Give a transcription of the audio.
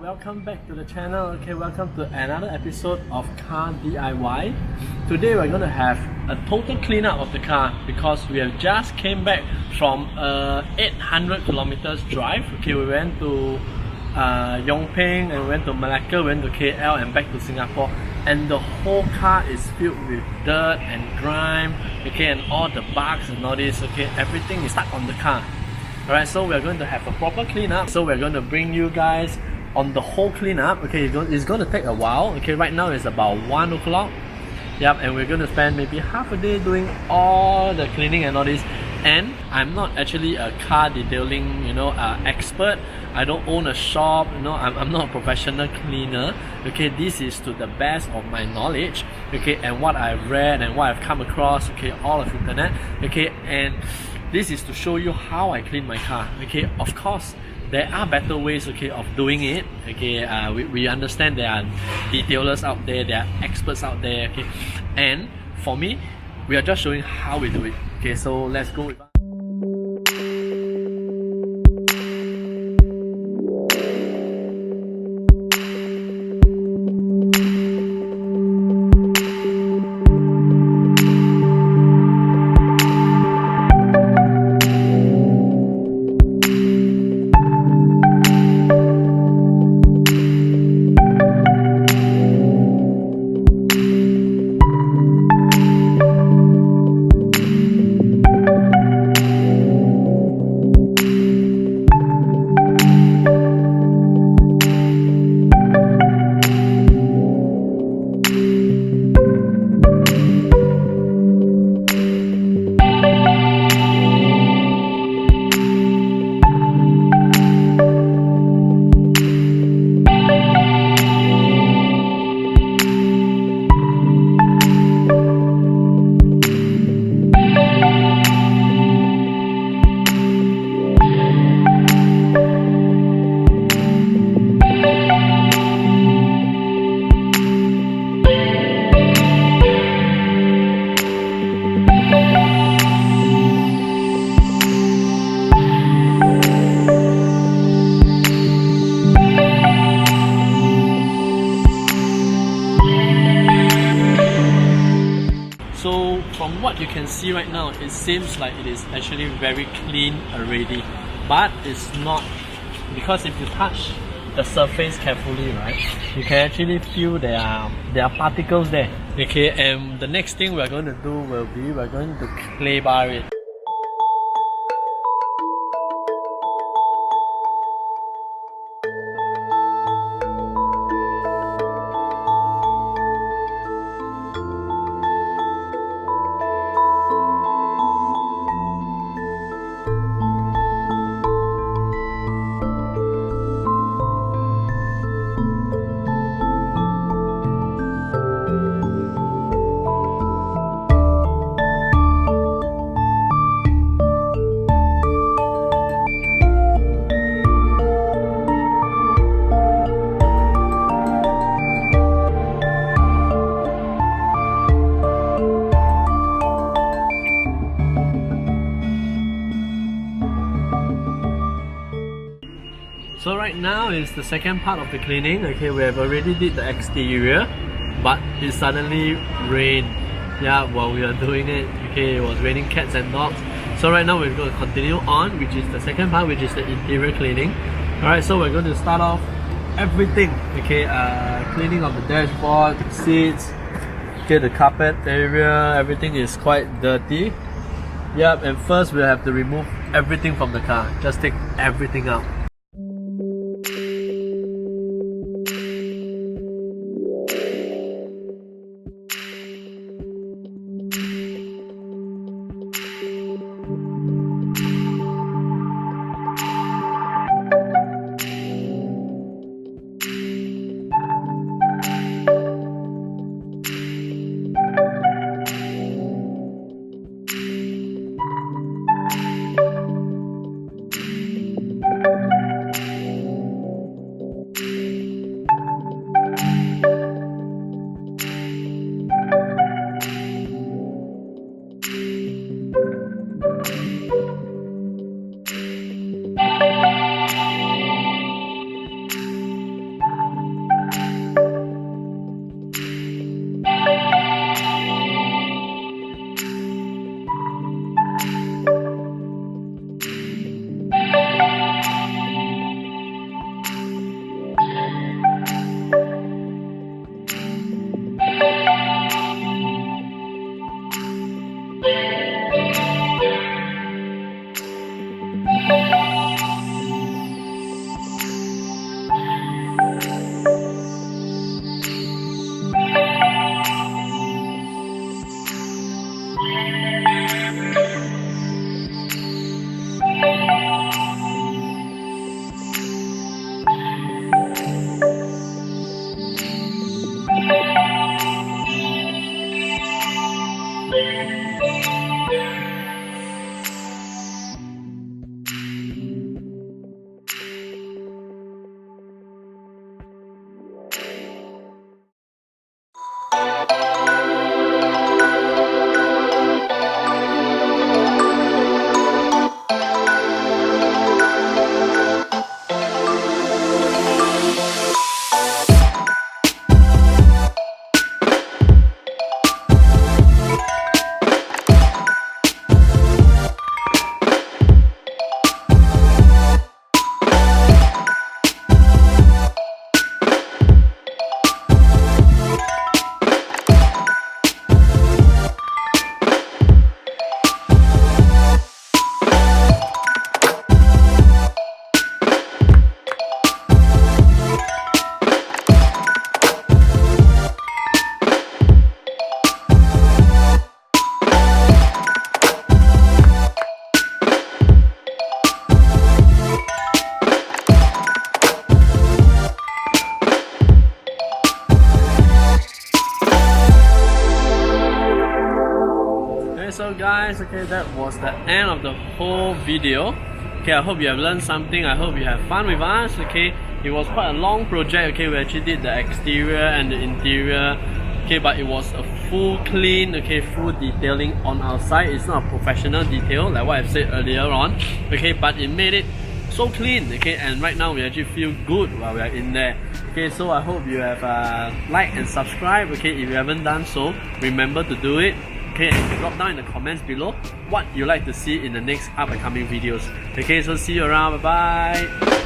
welcome back to the channel. Okay, welcome to another episode of Car DIY. Today we're going to have a total cleanup of the car because we have just came back from a 800 kilometers drive. Okay, we went to Yongping and we went to Malacca, we went to KL and back to Singapore, and the whole car is filled with dirt and grime, okay, and all the bugs and all this, okay, everything is stuck on the car. Alright, so we're going to have a proper cleanup. So we're going to bring you guys on the whole cleanup. Okay, it's going to take a while. Okay, right now it's about 1 o'clock. Yep, and we're going to spend maybe half a day doing all the cleaning and all this. And I'm not actually a car detailing, expert. I don't own a shop, I'm not a professional cleaner. Okay, this is to the best of my knowledge, okay, and what I've read and what I've come across, okay, all of internet, okay, and this is to show you how I clean my car. Okay, of course there are better ways, okay, of doing it. Okay, we understand there are detailers out there, there are experts out there, okay, and for me, we are just showing how we do it. Okay, so let's go with So from what you can see right now, it seems like it is actually very clean already, but it's not, because if you touch the surface carefully, right, you can actually feel there are particles there. Okay, and the next thing we're going to do will be we're going to clay bar it. So right now is the second part of the cleaning. Okay, we have already did the exterior, but it suddenly rained. Yeah, while we are doing it, okay, it was raining cats and dogs. So right now we're going to continue on, which is the second part, which is the interior cleaning. Alright, so we're going to start off everything. Okay, cleaning of the dashboard, seats, okay, the carpet area, everything is quite dirty. Yep, and first we'll have to remove everything from the car. Just take everything out. guys, okay, that was the end of the whole video. Okay, I hope you have learned something. I hope you have fun with us. Okay, it was quite a long project. Okay, we actually did the exterior and the interior. Okay, but it was a full clean, okay, full detailing on our side. It's not a professional detail like what I've said earlier on. Okay, but it made it so clean. Okay, and right now we actually feel good while we are in there. Okay, so I hope you have liked and subscribed. Okay, if you haven't done so, remember to do it. Okay, and drop down in the comments below what you like to see in the next up and coming videos. Okay, so see you around. Bye bye.